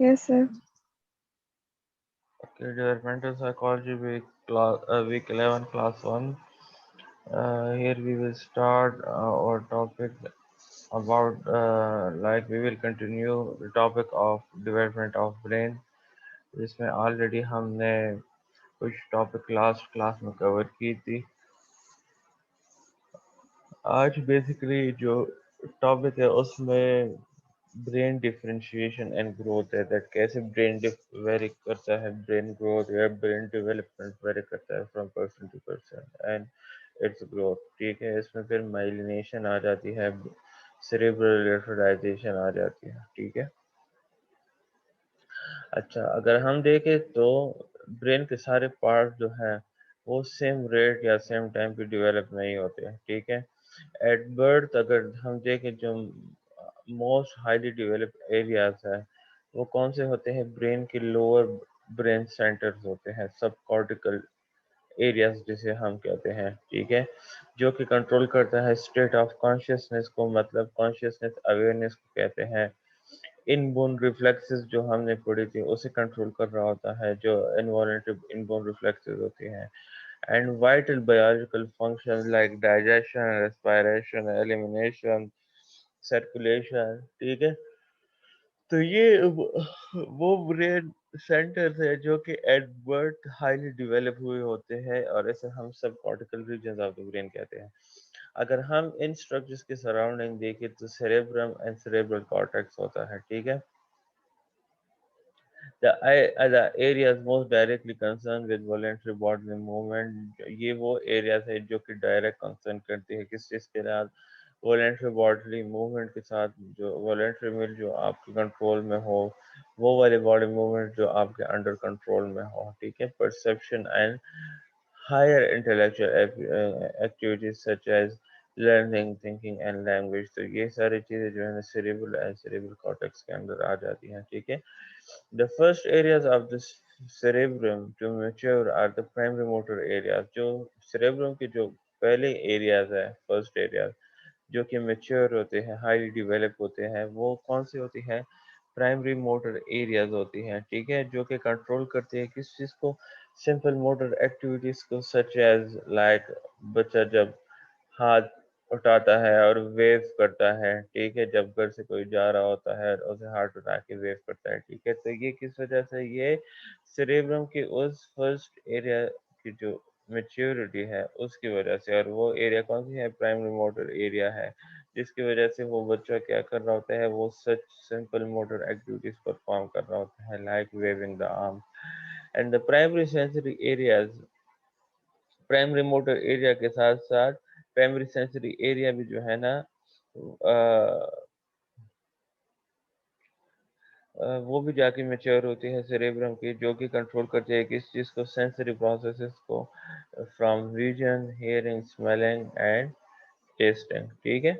Yes, sir. Okay, developmental psychology week 11, class 1. Here we will start our topic about like we will continue the topic of development of brain, जिसमें already हमने कुछ topic last class में cover की थी। आज basically जो topic है उसमें ब्रेन डिफरेंशिएशन एंड ग्रोथ है, दैट कैसे ब्रेन वेरी करता है, ब्रेन ग्रोथ या ब्रेन डेवलपमेंट वेरी करता है from person to person and its growth. ठीक है, इसमें फिर माइलिनेशन आ जाती है, सेरेब्रल रेफर्डाइजेशन आ जाती है। ठीक है, अच्छा अगर हम देखें तो ब्रेन के सारे पार्ट जो हैं वो सेम रेट या सेम टाइम पे डेवलप नहीं होते हैं। ठीक है, एट बर्थ अगर हम देखें जो मोस्ट हाईली डेवलप्ड एरियाज है वो कौन से होते हैं, ब्रेन के लोअर ब्रेन सेंटर्स होते हैं, सब कॉर्टिकल एरियाज जिसे हम कहते हैं। ठीक है, जो कि कंट्रोल करता है स्टेट ऑफ कॉन्शियसनेस को, मतलब कॉन्शियसनेस अवेयरनेस को कहते हैं। इनबोर्न रिफ्लेक्सेस जो हमने पढ़ी थी उसे कंट्रोल कर रहा होता है, जो इनवॉलेंटरी इनबोर्न रिफ्लेक्सेस होती हैं। And vital biological functions like digestion, respiration, elimination, circulation. ठीक है, तो ये वो ब्रेन सेंटर्स है जो कि एट बर्थ हाईली डेवलप हुए होते हैं और इसे हम सब cortical region of the brain कहते हैं। अगर हम इन स्ट्रक्चर्स के सराउंडिंग देखें तो सेरेब्रम एंड सेरेब्रल कॉर्टेक्स होता है। ठीक है, the areas most directly concerned with voluntary bodily movement, ये वो एरियाज है जो कि डायरेक्ट कंसर्न करती है किस चीज़ के साथ, वॉलेंट्री बॉडली मूवमेंट के साथ। जो वॉलेंट्री मीन जो आपके कंट्रोल में हो, वो वाले बॉडी मूवमेंट जो आपके अंडर कंट्रोल में हो। ठीक है, perception and higher intellectual activities such as learning, thinking and language. तो ये सारी चीज़ें जो है ना सेरेब्रल एंड सेरेब्रल कॉर्टेक्स के अंदर आ जाती हैं। ठीक है, the first areas of the cerebrum to mature are the primary motor areas। जो cerebrum के जो पहले areas है, first areas जो कि mature होते हैं, highly develop होते हैं, वो कौन सी होती है, प्राइमरी मोटर एरियाज होती हैं। ठीक है, जो कि कंट्रोल करती है किस चीज़ को, सिंपल मोटर एक्टिविटीज को, सच एज लाइक बच्चा जब हाथ उठाता है और वेव करता है। ठीक है, जब घर से कोई जा रहा होता है और उसे हाथ उठा के वेव करता है। ठीक है, तो ये किस वजह से, ये सेरेब्रम के उस फर्स्ट एरिया की जो मेच्योरिटी है उसकी वजह से। और वो एरिया कौन सी है, प्राइमरी मोटर एरिया है, जिसकी वजह से वो बच्चा क्या कर रहा होता है, वो such simple motor activities perform कर रहा होता है, like waving the arm. And the primary sensory areas, primary motor area के साथ साथ प्राइमरी सेंसरी एरिया भी जो है ना वो भी जाके मैच्योर होती है सेरेब्रम की, जो कि कंट्रोल करती है किस चीज़ को, सेंसरी प्रोसेसेस को, from vision, hearing, smelling and testing. ठीक है,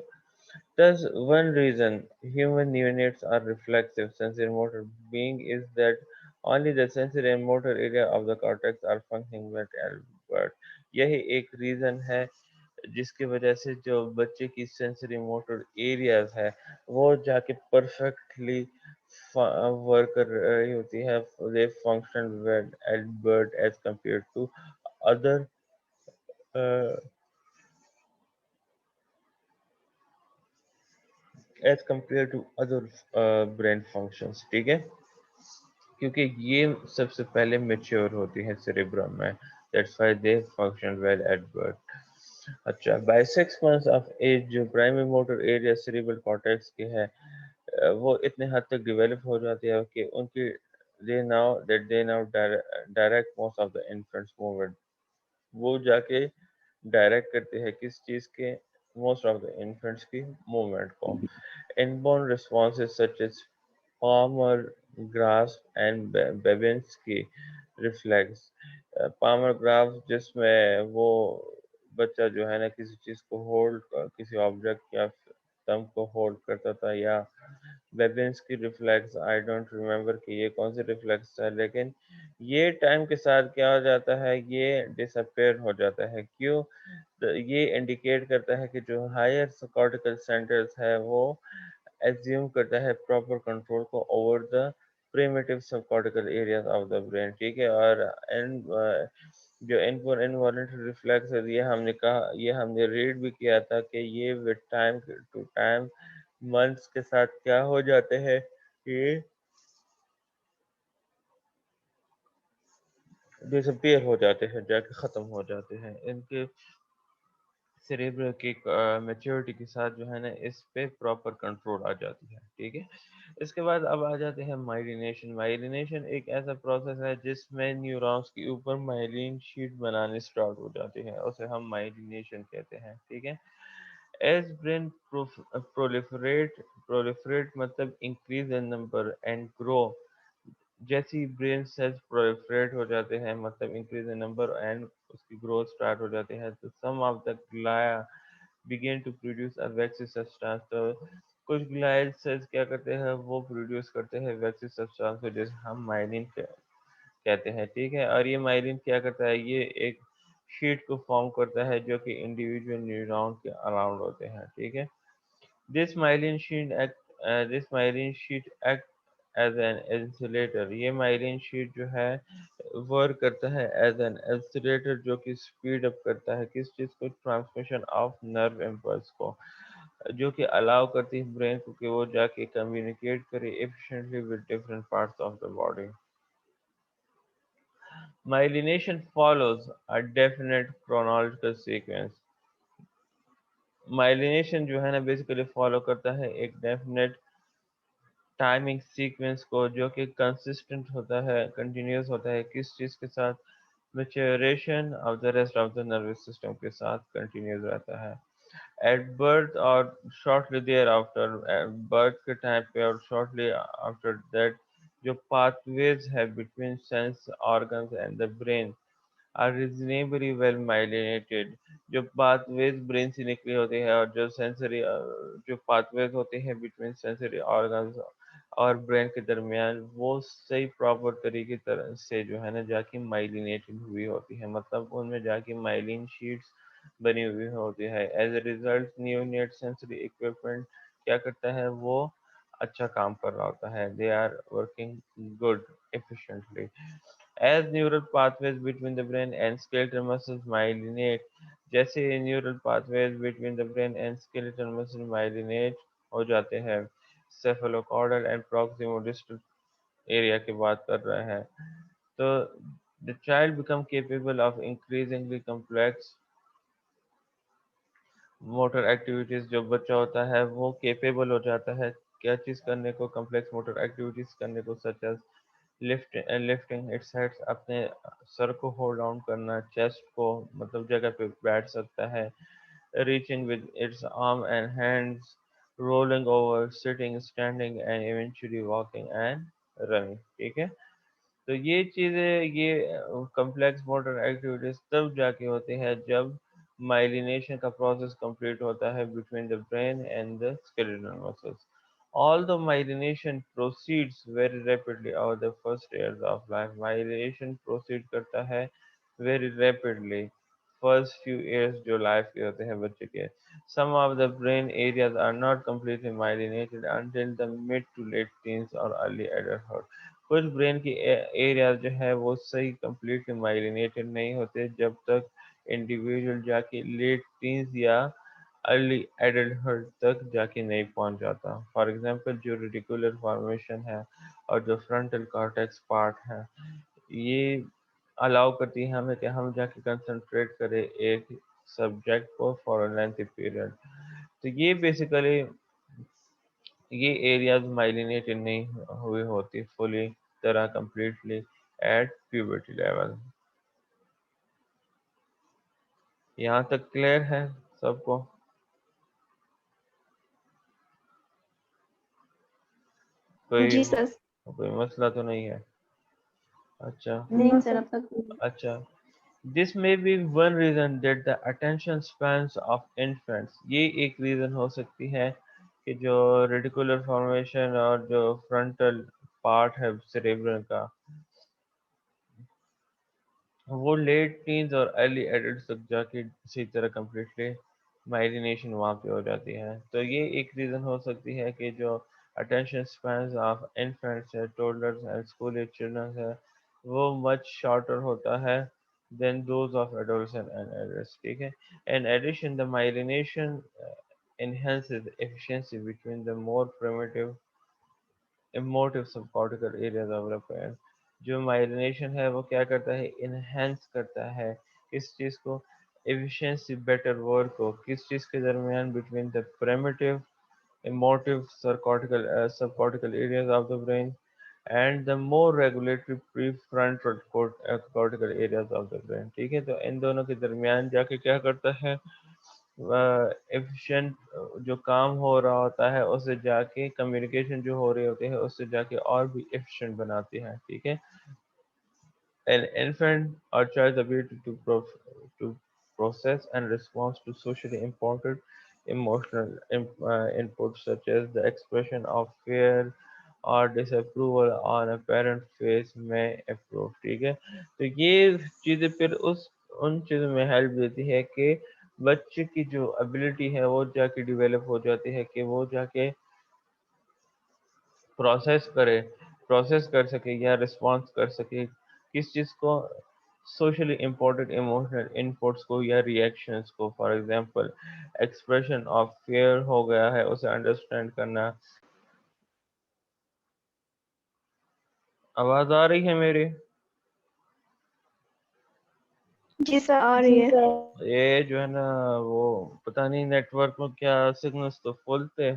thus one reason human neonates are reflexive sensory motor being is that only the sensory and motor area of the cortex are functioning well at birth। यही एक reason है जिसकी वजह से जो बच्चे की सेंसरी मोटर एरियाज है वो जाके परफेक्टली वर्क कर रही होती है, they function well at birth as compare to other as compare to other brain functions. ठीक है, क्योंकि ये सबसे पहले मेच्योर होती है सेरेब्रम में, that's why they function well at birth. अच्छा, बाय 6 months ऑफ एज जो primary motor area cerebral cortex के है वो इतने हद तक डेवलप हो जाती है कि उनकी they now direct most of the infants movement, वो जाके डायरेक्ट करते हैं किस चीज़ के, मोस्ट ऑफ द इन्फेंट्स की मूवमेंट को। Inborn responses such as Palmer grasp and Babinski reflex। Palmar grasp जिसमें वो बच्चा जो है ना किसी चीज़ को होल्ड, किसी ऑब्जेक्ट या थंब को होल्ड करता था, या Babinski reflex, I don't remember कि ये कौन सी रिफ्लेक्स था, लेकिन ये टाइम के साथ क्या हो जाता है, ये डिसअपेयर हो जाता है। क्यों, तो ये इंडिकेट करता है कि जो हायर कॉर्टिकल सेंटर्स है वो एज्यूम करता है प्रॉपर कंट्रोल को over the primitive subcortical areas of the brain, ठीक है। और जो इनवॉलेंट्री रिफ्लेक्स है, ये हमने रीड भी किया था कि ये with time to time months के साथ क्या हो जाते हैं, ये डिसअपीयर हो जाते हैं, जाके ख़त्म हो जाते हैं। इनके सेरेब्रल की मैच्योरिटी के साथ जो है ना, इस पे प्रॉपर कंट्रोल आ जाती है, ठीक है। इसके बाद अब आ जाते हैं माइलिनेशन। माइलिनेशन एक ऐसा प्रोसेस है जिसमें न्यूरॉन्स के ऊपर माइलिन शीट बनाने स्टार्ट हो जाती है, उसे हम माइलिनेशन कहते हैं, ठीक है। एज ब्रेन प्रोलिफरेट मतलब increase in number and grow, जैसे ही ब्रेन सेल्स प्रोलिफरेट हो जाते हैं मतलब इंक्रीज इन नंबर एंड उसकी ग्रोथ स्टार्ट हो जाती है, तो some of the glia begin to produce a waxy substance. तो कुछ ग्लाइल सेल्स क्या करते हैं, वो प्रोड्यूस करते हैं वैक्सी सब्सटेंस को, जिसे हम माइलिन कहते हैं, ठीक है। और ये माइलिन क्या करता है, ये एक शीट को फॉर्म करता है जो कि इंडिविजुअल न्यूरॉन के अराउंड होते हैं, ठीक है। This myelin sheet act as an insulator। ये myelin sheet जो है वर्क करता है एज एन insulator, जो कि स्पीड अप करता है किस चीज़ को, ट्रांसमिशन ऑफ नर्व इम्पल्स को, जो कि अलाउ करती है ब्रेन को कि वो जाके कम्युनिकेट करे efficiently with different parts of the body. Myelination follows a definite chronological sequence। Myelination जो है ना बेसिकली फॉलो करता है एक डेफिनेट टाइमिंग सीक्वेंस को, जो कि कंसिस्टेंट होता है, कंटिन्यूस होता है किस चीज़ के साथ, maturation of the rest of the nervous system के साथ कंटिन्यूस रहता है। एट बर्थ और शॉर्टली देयर आफ्टर, बर्थ के टाइम पे और शॉर्टली आफ्टर दैट, जो पाथवेज है between sense organs and the brain are reasonably well myelinated. जो पाथवेज ब्रेन से निकले होते हैं और जो सेंसरी जो पाथवेज होते हैं बिटवीन सेंसरी ऑर्गन्स और ब्रेन के दरमियान, वो सही प्रॉपर तरीके तरह से जो है ना जाके माइलिनेटेड हुई होती है, मतलब उनमें जाके माइलिन शीट्स बनी हुई होती है। As a result neonate sensory equipment क्या करता है, वो अच्छा काम कर रहा होता है, they are working good efficiently। As neural pathways between the brain and skeletal muscles myelinate, जैसे neural pathways between the brain and skeletal muscle myelinate हो जाते हैं, cephalocaudal and proximodistal area की बात कर रहे हैं, तो the child become capable of increasingly complex motor activities. जो बच्चा होता है वो केपेबल हो जाता है क्या चीज़ करने को, कॉम्प्लेक्स मोटर एक्टिविटीज करने को, such as lifting its heads, अपने सर को होल्ड डाउन करना, चेस्ट को मतलब जगह पे बैठ सकता है, reaching with its arm and hands, rolling over, sitting, standing and eventually walking and running, ठीक है। तो ये चीज़ें, ये कॉम्प्लेक्स मोटर एक्टिविटीज तब जाके होती है जब माइलिनेशन का प्रोसेस कंप्लीट होता है between the brain and the skeletal muscles। Although myelination proceeds very rapidly over the first years of life, myelination proceed करता है very rapidly first few years जो लाइफ के होते हैं बच्चे के। Some of the brain areas are not completely myelinated until the mid to late teens or early adulthood। कुछ brain की एरिया जो है वो सही कंप्लीटली माइलिनेटेड नहीं होते जब तक इंडिविजुअल जाके लेट टीन्स या अर्ली एडल्टहुड तक जाके नहीं पहुंच जाता। फॉर एग्जांपल जो रेटिकुलर फॉर्मेशन है और जो फ्रंटल कॉर्टेक्स पार्ट है, ये अलाउ करती है हमें कि हम जाके कंसंट्रेट करें एक सब्जेक्ट को फॉर अ लेंथी पीरियड। तो ये बेसिकली ये एरियाज माइलिनेटेड नहीं हुई होती फुली तरह कंप्लीटली एट प्यूबर्टी लेवल। यहाँ तक क्लियर है सबको? कोई जी सर। कोई मसला तो नहीं है? अच्छा। नहीं सर, अब तक। अच्छा, this may be one reason that the attention spans of infants, ये एक रीजन हो सकती है कि जो रेटिकुलर फॉर्मेशन और जो फ्रंटल पार्ट है सेरेब्रल का, वो लेट टीन्स और अर्ली एडल्ट तक जाके इसी तरह कम्प्लीटली माइलिनेशन वहाँ पे हो जाती है। तो ये एक रीज़न हो सकती है कि जो अटेंशन स्पैन्स ऑफ इन्फेंट्स है, toddlers and school age children है, वो मच शॉर्टर होता है than those of adolescent and adults, ठीक है। In addition the myelination enhances efficiency between the more primitive emotive subcortical areas of the brain। जो myelination है वो क्या करता है, इनहेंस करता है किस चीज़ को, एफिशिएंसी बेटर वर्क को, किस चीज़ के दरमियान, between the primitive emotive subcortical areas of the brain and the more regulatory prefrontal cortical areas of the brain, ठीक है। तो इन दोनों के दरमियान जाके क्या करता है, एफिशिएंट जो काम हो रहा होता है उससे जाके कम्युनिकेशन जो हो रही होती है उससे जाके और भी एफिशिएंट बनाती है, ठीक है। An infant or child's ability to process and respond to socially important emotional inputs such as the expression of fear or disapproval on a parent face may improve, ठीक है। तो ये चीज़ें फिर उस उन चीज़ों में हेल्प देती है कि बच्चे की जो एबिलिटी है वो जाके डेवलप हो जाती है कि वो जाके प्रोसेस करे, प्रोसेस कर सके या रिस्पॉन्स कर सके किस चीज़ को, सोशली इम्पोर्टेंट इमोशनल इनपुट्स को या रिएक्शंस को। For example expression of fair हो गया है, उसे अंडरस्टैंड करना। आवाज़ आ रही है मेरी? जी सर, आ रही जी है। सर। ये जो है ना, वो पता नहीं नेटवर्क में क्या सिग्नल्स तो फुल थे,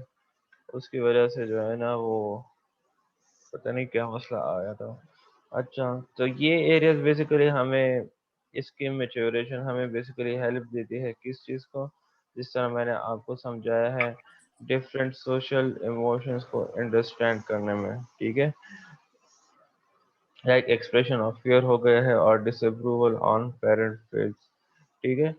उसकी वजह से जो है ना वो पता नहीं क्या मसला आया था। अच्छा, तो ये एरियाज बेसिकली हमें इसकी मैच्योरेशन हमें बेसिकली हेल्प देती है किस चीज़ को, जिस तरह मैंने आपको समझाया है, डिफरेंट सोशल इमोशंस को अंडरस्टैंड करने में, ठीक है। लाइक एक्सप्रेशन ऑफ फियर हो गया है और डिसअप्रूवल ऑन पेरेंट फेस, ठीक है।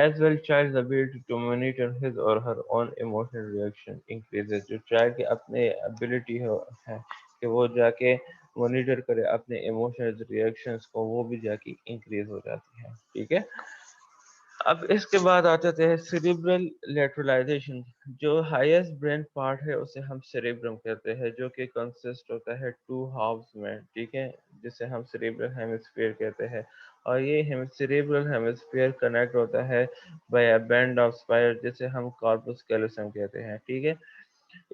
As well child ability to monitor his or her own emotional reaction increases. जो चाइल्ड की अपने एबिलिटी है कि वो जाके मॉनिटर करे अपने इमोशनल रिएक्शंस को, वो भी जाके इंक्रीज हो जाती है, ठीक है। अब इसके बाद आ जाते हैं सेरिब्रल लेटरलाइजेशन। जो हाईएस्ट ब्रेन पार्ट है उसे हम सेरेब्रम कहते हैं, जो कि कंसिस्ट होता है टू हाफ्स में, ठीक है, जिसे हम सेरेब्रल हेमिस्फीयर कहते हैं। और ये सेरेब्रल हेमिस्फीयर कनेक्ट होता है by a band of spire, जिसे हम कॉर्पस कैलोसम कहते हैं, ठीक है।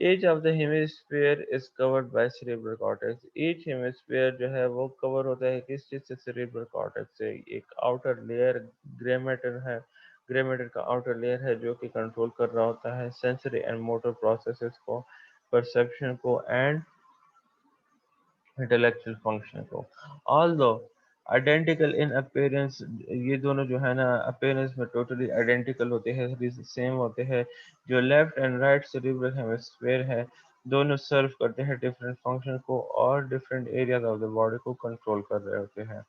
Each of the hemisphere is covered by cerebral cortex। each hemisphere जो है वो कवर होता है किस चीज से, cerebral cortex से। एक आउटर लेयर ग्रे मैटर है, ग्रे मैटर का आउटर लेयर है जो कि कंट्रोल कर रहा होता है सेंसरी एंड मोटर प्रोसेसेस को, परसेप्शन को एंड इंटेलेक्चुअल फंक्शन को। ऑल्दो आइडेंटिकल इन अपीयरेंस, ये दोनों जो है ना अपीयरेंस में टोटली आइडेंटिकल होते हैं, सेम होते हैं। जो left and right cerebral hemisphere है, दोनों सर्व करते हैं डिफरेंट फंक्शन को और different areas of the body को कंट्रोल कर रहे होते हैं।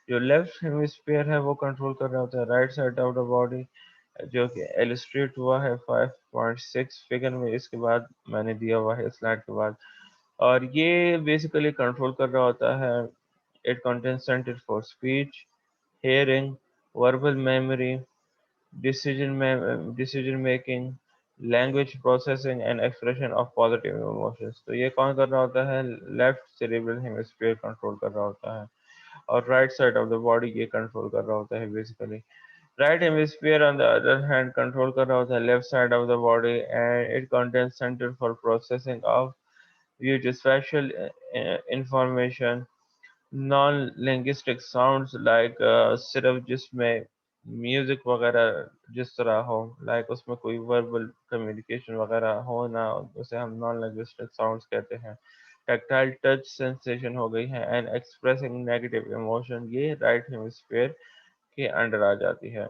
जो लेफ्ट हेमिस्फीयर है वो कंट्रोल कर रहा होता है right side of the body, जो कि इलस्ट्रेट हुआ है 5.6 फिगर में, इसके बाद मैंने दिया हुआ है स्लाइड के बाद। और ये बेसिकली कंट्रोल कर रहा होता है, it contains centre for speech, hearing, verbal memory, decision making, language processing and expression of positive emotions. तो ये कौन कर रहा होता है, लेफ्ट सेरेब्रल हेमिस्फीयर कंट्रोल कर रहा होता है। और right side of the body ये कंट्रोल कर रहा होता है basically. Right hemisphere on the other hand control कर रहा होता है left side of the body, and it contains centre for processing of visual spatial information, non-linguistic sounds like सिर्फ जिसमें म्यूजिक वगैरह जिस तरह हो, लाइक उसमें कोई वर्बल कम्युनिकेशन वगैरह हो ना, उसे हम नॉन लिंग्विस्टिक साउंड्स कहते हैं। टैक्टाइल टच सेंसेशन हो गई है एंड एक्सप्रेसिंग नेगेटिव इमोशन, ये राइट हेमिस्फीयर के अंडर आ जाती है।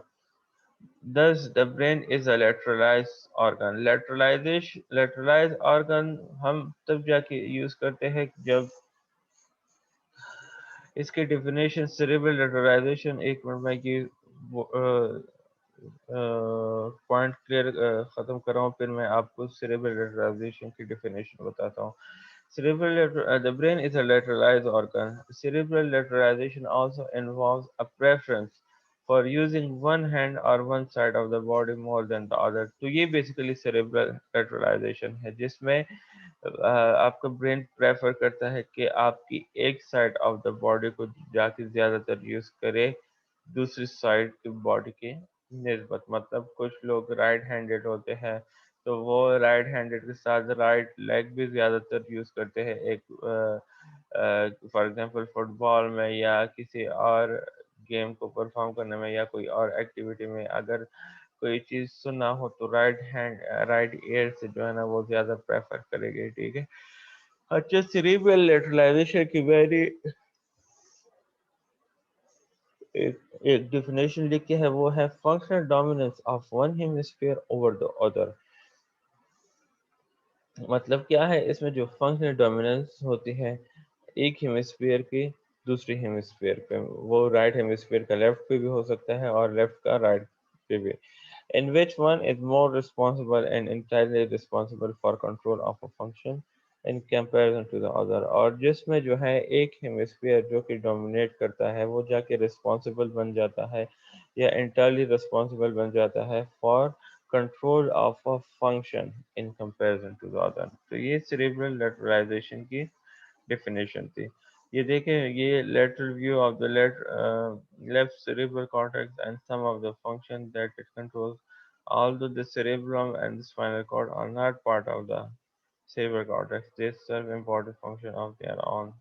Thus, the brain is a lateralized organ। lateralized organ हम तब जाके यूज करते हैं जब इसकी डेफिनेशन सेरेब्रल लेटरलाइजेशन, एक मिनट में ये पॉइंट क्लियर खत्म कर रहा हूँ, फिर मैं आपको सेरेब्रल लेटरलाइजेशन की डेफिनेशन बताता हूँ। The brain is a lateralized organ। Cerebral lateralization also involves a preference for using one hand or one side of the body more than the other। तो ये बेसिकली cerebral lateralization है, जिसमें आपका brain prefer करता है कि आपकी एक साइड ऑफ द बॉडी को जाके ज़्यादातर यूज़ करे दूसरी साइड की बॉडी की निस्बत। मतलब कुछ लोग राइट हैंडेड होते हैं, तो वो राइट हैंडेड के साथ राइट लेग भी ज़्यादातर यूज़ करते हैं। एक फॉर एग्जांपल फुटबॉल में या किसी और गेम को परफॉर्म करने में या कोई और एक्टिविटी में अगर कोई चीज़ सुनना हो तो राइट ईयर से जो है ना वो ज़्यादा प्रेफर करेंगे, ठीक है। अच्छा, सेरिब्रल लेटरलाइजेशन की मैंने एक एक डेफिनेशन लिखी है, वो है functional dominance of one hemisphere over the other. मतलब क्या है, इसमें जो फंक्शनल डोमिनेंस होती है एक हेमिस्फीयर की दूसरी हेमिस्फीयर पे, वो राइट हेमिस्फीयर का लेफ्ट पे भी हो सकता है और लेफ्ट का राइट पे भी, in which one is more responsible and entirely responsible for control of a function in comparison to the other। और जिसमें जो है एक हेमिस्फीयर जो कि डोमिनेट करता है वो जाके रिस्पॉन्सिबल बन जाता है या entirely responsible बन जाता है for control of a function in comparison to the other। तो ये cerebral lateralization की definition थी। ये देखें, ये lateral view of the left cerebral cortex and some of the function that it controls, although the cerebellum and the spinal cord are not part of the cerebral cortex, they serve important function of their own।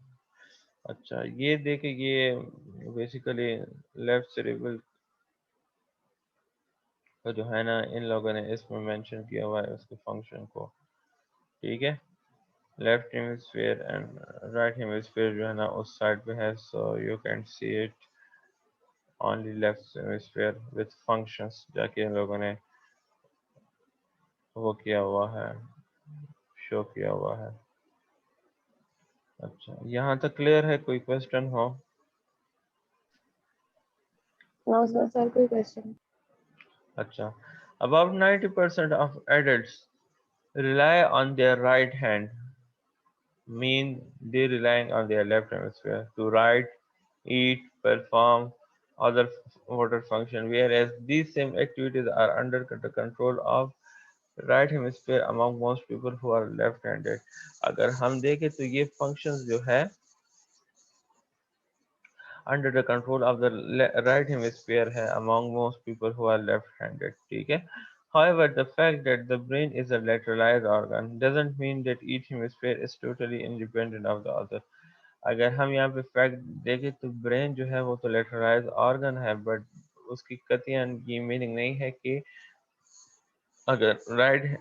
अच्छा, ये देखें, ये basically left cerebral का जो है ना इन लोगों ने इसमें मेंशन किया हुआ है उसके फंक्शन को, ठीक है। Left hemisphere and right hemisphere जो है ना उस साइड पे है, so you can see it only left hemisphere with functions जाके इन लोगों ने वो किया हुआ है, शो किया हुआ है। अच्छा, यहाँ तक क्लियर है? कोई क्वेश्चन हो? No, sir, कोई question। अच्छा, about 90% of adults rely on their right hand, mean they relying on their left hemisphere to write, eat, perform other motor function, whereas these same activities are under the control of right hemisphere among most people who are left handed. अगर हम देखें तो ये functions जो है under the control of the right hemisphere है among most people who are left handed, ठीक है। However, the fact that the brain is a lateralized organ doesn't mean that each hemisphere is totally independent of the other। अगर हम यहाँ पे fact देखें तो brain जो है वो तो लेटरलाइज ऑर्गन है, बट उसकी कतियन ये मीनिंग नहीं है कि अगर राइट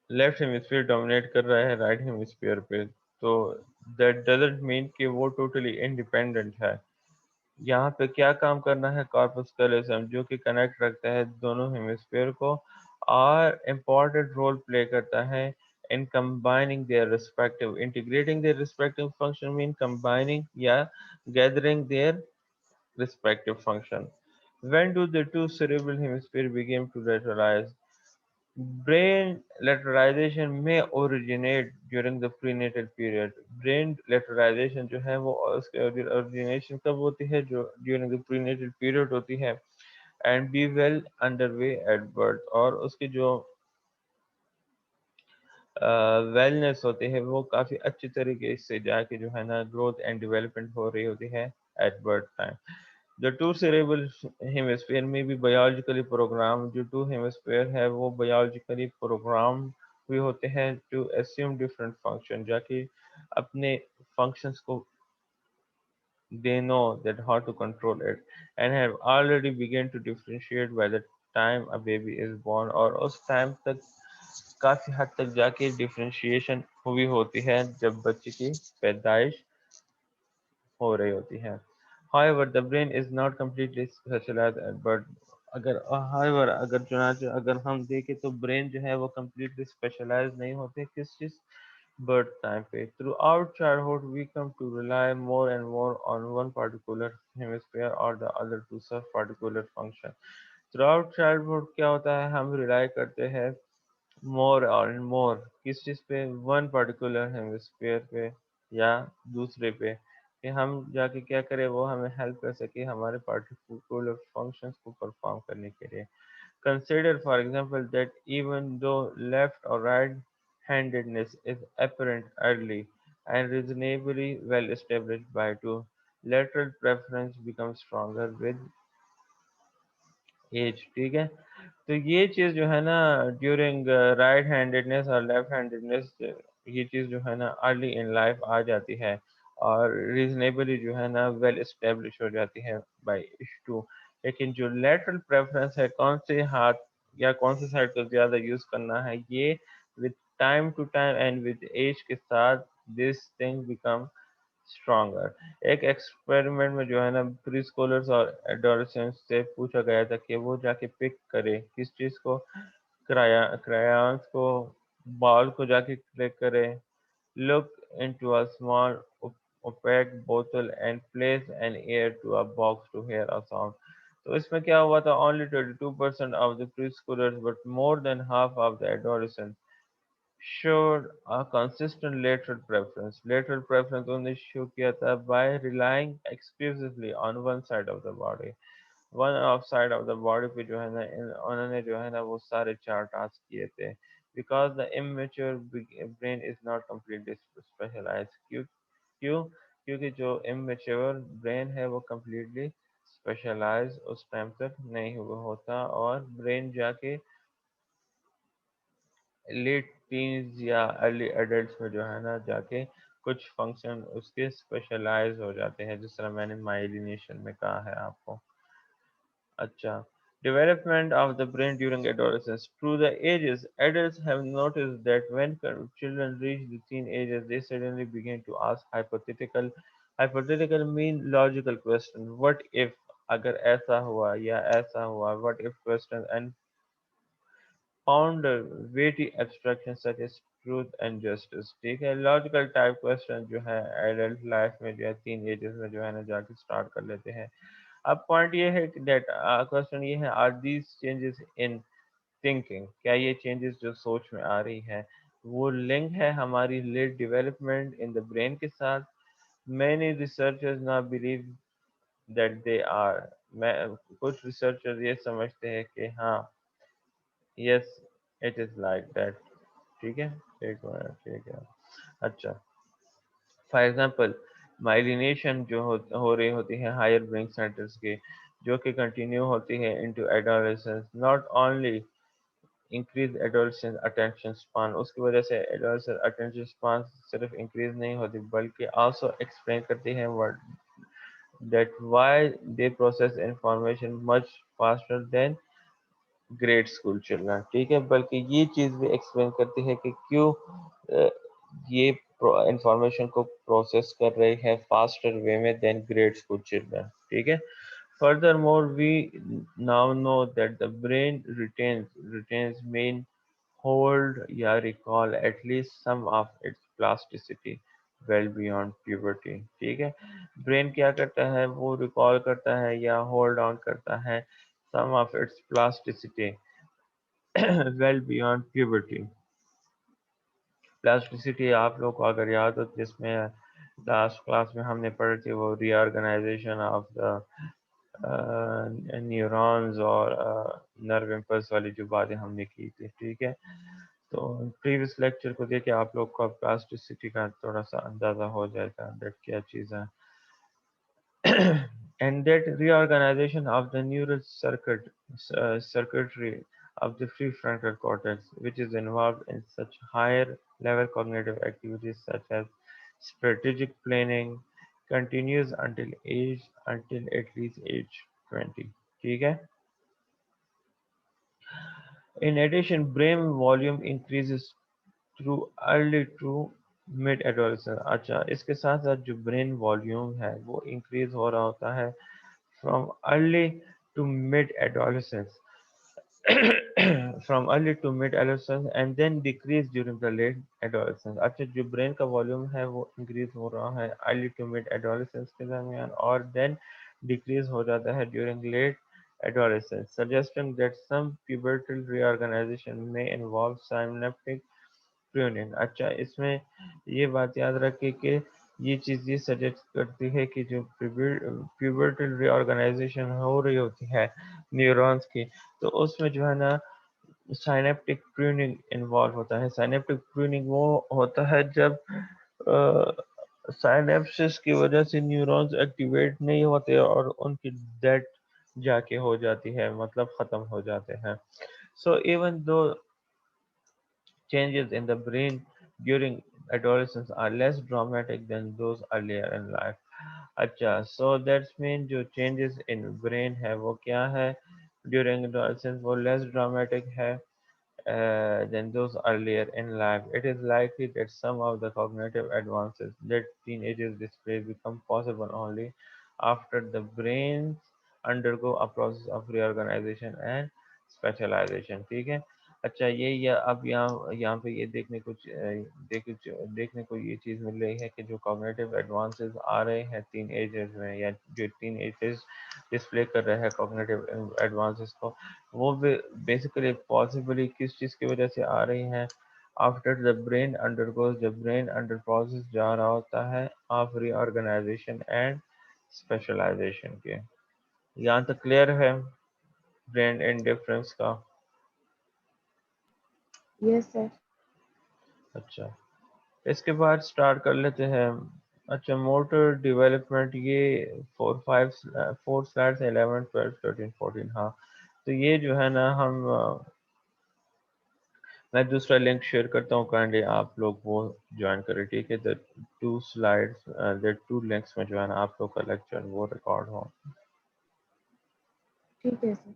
लेफ्ट हेमिस्फीयर डोमिनेट कर रहा है राइट हेमिस्फीयर पे तो दैट डजंट मीन कि वो टोटली इंडिपेंडेंट है। यहाँ पे क्या काम करना है, कॉर्पस कैलोसम जो कि कनेक्ट रखता है दोनों हेमिस्फीयर को और इम्पोर्टेंट रोल प्ले करता है in combining their respective integrating their respective function, mean combining या gathering their respective function। When do the two cerebral hemispheres begin to lateralize? Brain lateralization may originate during the prenatal period। Brain lateralization जो है वो उसके origination कब होती है, जो during the prenatal period होती है and be well underway at birth। और उसकी जो वेलनेस होती है वो काफ़ी अच्छी तरीके से जाके जो है ना ग्रोथ एंड डेवलपमेंट हो रही होती है एट बर्थ टाइम। जो टू सेरेब्रल हेमिस्फीयर में भी बायोलॉजिकली प्रोग्राम, जो टू हेमिस्फीयर है वो बायोलॉजिकली प्रोग्राम भी होते हैं टू अस्यूम डिफरेंट फंक्शन, जाके अपने फंक्शंस को they know that how to control it and have already begun to differentiate by the time a baby is born। और उस टाइम तक काफ़ी हद तक जाके डिफरेंशिएशन हुई होती है जब बच्चे की पैदाइश हो रही होती है। However, the brain is not completely specialized at birth। अगर चुनाचे अगर हम देखें तो ब्रेन जो है वो completely specialized नहीं होते किस चीज़, birth time पे। Throughout childhood, we come to rely more and more on one particular hemisphere or the other to serve particular function। Throughout childhood क्या होता है, हम rely करते हैं मोर और मोर किस चीज़ पे, वन पर्टिकुलर हेमिस्फीयर पे या दूसरे पे, कि हम जाके क्या करें वो हमें हेल्प कर सके हमारे पर्टिकुलर फंक्शंस को परफॉर्म करने के लिए। Consider for example that even though left और right handedness is apparent early and reasonably well established by two. Lateral preference becomes stronger with age ठीक है तो ये चीज जो है ना ड्यूरिंग राइट हैंडेडनेस और लेफ्ट हैंडेडनेस ये चीज जो है ना अर्ली इन लाइफ आ जाती है और रीजनेबली जो है ना वेल एस्टेब्लिश हो जाती है बाय एज टू लेकिन जो लेटरल प्रेफरेंस है कौन से हाथ या कौन से साइड को ज्यादा यूज करना है ये with time to time and with age के साथ दिस थिंग बिकम स्ट्रॉन्गर एक एक्सपेरिमेंट में जो है ना प्री स्कॉलर्स और एडोलेसेंट्स से पूछा गया था कि वो जाके पिक करे किस चीज को क्रायॉन्स को बॉल को जाके क्लिक करे look into a small opaque bottle and place an ear to a box to hear a sound तो इसमें क्या हुआ था only 22% of the preschoolers but more than half of the adolescents showed a consistent lateral preference. Lateral preference उन्होंने show किया था by relying exclusively on one side of the body. One of side of the body पे जो है ना उन्होंने जो है ना वो सारे चार टास्क किए थे. Because the immature brain is not completely specialized. क्यों? क्योंकि जो immature brain है वो completely specialized उस टाइम तक नहीं हुआ होता और brain जाके लेट टीन्स या अर्ली एडल्ट्स में जो है ना जाके कुछ फंक्शन उसके स्पेशलाइज हो जाते हैं जिस तरह मैंने माइलिनेशन में कहा है आपको अच्छा development of the brain during adolescence through the ages adults have noticed that when children reach the teen ages they suddenly begin to ask hypothetical mean logical question what if अगर ऐसा हुआ या ऐसा हुआ what if questions and ponder weighty abstractions such as truth and justice ठीक है logical type question जो है एडल्ट लाइफ में जो है टीन एजेस में जो है ना जाके स्टार्ट कर लेते हैं अब पॉइंट ये है कि दैट क्वेश्चन ये है are these changes in thinking क्या ये चेंजेस जो सोच में आ रही है वो लिंक है हमारी late development in the brain के साथ मैनी रिसर्चर्स ना बिलीव दैट दे आर मैं कुछ रिसर्चर्स ये समझते हैं कि हाँ yes it is like that ठीक है एक मिनट ठीक है अच्छा फॉर एग्जांपल माइलिनेशन जो हो रही होती है हायर ब्रेन सेंटर्स के जो कि कंटिन्यू होती है into adolescence not only increase adolescence attention span उसकी वजह से एडोलेसेंस अटेंशन स्पान सिर्फ इंक्रीज नहीं होती बल्कि आल्सो एक्सप्लेन करती है word that why they process information much faster than grade school children ठीक है बल्कि ये चीज भी एक्सप्लेन करती है कि क्यों अ, ये इंफॉर्मेशन को प्रोसेस कर रही है फास्टर वे में देन ग्रेड स्कूल चिल्ड्रन ठीक है furthermore we now know that the brain retains main hold या recall at least some of its plasticity well beyond puberty ठीक है ब्रेन क्या करता है वो रिकॉल करता है या होल्ड ऑन करता है some of its plasticity well beyond puberty plasticity आप लोग को अगर याद हो जिसमें लास्ट क्लास में हमने पढ़ी थी वो रीऑर्गेनाइजेशन ऑफ द न्यूरॉन्स और नर्व इम्पल्स वाली जो बातें हमने की थी ठीक है तो प्रीवियस लेक्चर को देख के आप लोग को प्लास्टिसिटी का थोड़ा सा अंदाजा हो जाएगा दैट क्या चीज़ है and that reorganization of the neural circuitry of the prefrontal cortex, which is involved in such higher level cognitive activities such as strategic planning, continues until at least age 20. ठीक है? In addition, brain volume increases through early to mid adolescence. अच्छा इसके साथ साथ जो brain volume है वो increase हो रहा होता है from early to mid adolescence from early to mid adolescence and then decrease during the late adolescence अच्छा जो ब्रेन का वॉल्यूम है वो इंक्रीज हो रहा है early to mid adolescence के दरमियान और then decrease हो जाता है during late adolescence suggesting that some pubertal reorganization may involve synaptic pruning अच्छा इसमें ये बात याद रखिए कि ये चीज़ ये सजेस्ट करती है कि जो प्यूबर्टल रिऑर्गेनाइजेशन हो रही होती है न्यूरॉन्स की तो उसमें जो है ना साइनेप्टिक प्रूनिंग इन्वॉल्व होता है। साइनेप्टिक प्रूनिंग वो होता है जब साइनेप्सिस की वजह से न्यूरॉन्स एक्टिवेट नहीं होते और उनकी डेथ जाके हो जाती है, मतलब खत्म हो जाते हैं। So even though changes in the brain during adolescence are less dramatic than those earlier in life. अच्छा, so that's mean जो changes in brain है वो क्या है during adolescence, वो less dramatic है than those earlier in life. It is likely that some of the cognitive advances that teenagers display become possible only after the brains undergo a process of reorganization and specialization. ठीक है। अच्छा, ये अब यहाँ यहाँ पे ये देखने को ये चीज़ मिल रही है कि जो कॉग्निटिव एडवांसेस आ रहे हैं टीन एजर्स में, या जो टीन एजर्स डिस्प्ले कर रहे हैं कॉग्निटिव एडवांसेस को, वो बेसिकली पॉसिबली किस चीज़ की वजह से आ रही हैं? आफ्टर द ब्रेन अंडरगोज, जब ब्रेन अंडर प्रोसेस जा रहा होता है ऑफ रीऑर्गेनाइजेशन एंड स्पेशलाइजेशन के। यहाँ तक क्लियर है ब्रेन इंडिफरेंस का? Yes, sir. अच्छा, इसके बाद स्टार्ट कर लेते हैं। अच्छा, मोटर डेवलपमेंट, ये 4 स्लाइड्स 11 12 13 14। हाँ, तो ये जो है ना, मैं दूसरा लिंक शेयर करता हूँ, काइंडली आप लोग वो ज्वाइन करें, ठीक है। The two slides, the two links में जो है ना आप लोग का लेक्चर वो रिकॉर्ड हो। ठीक है सर।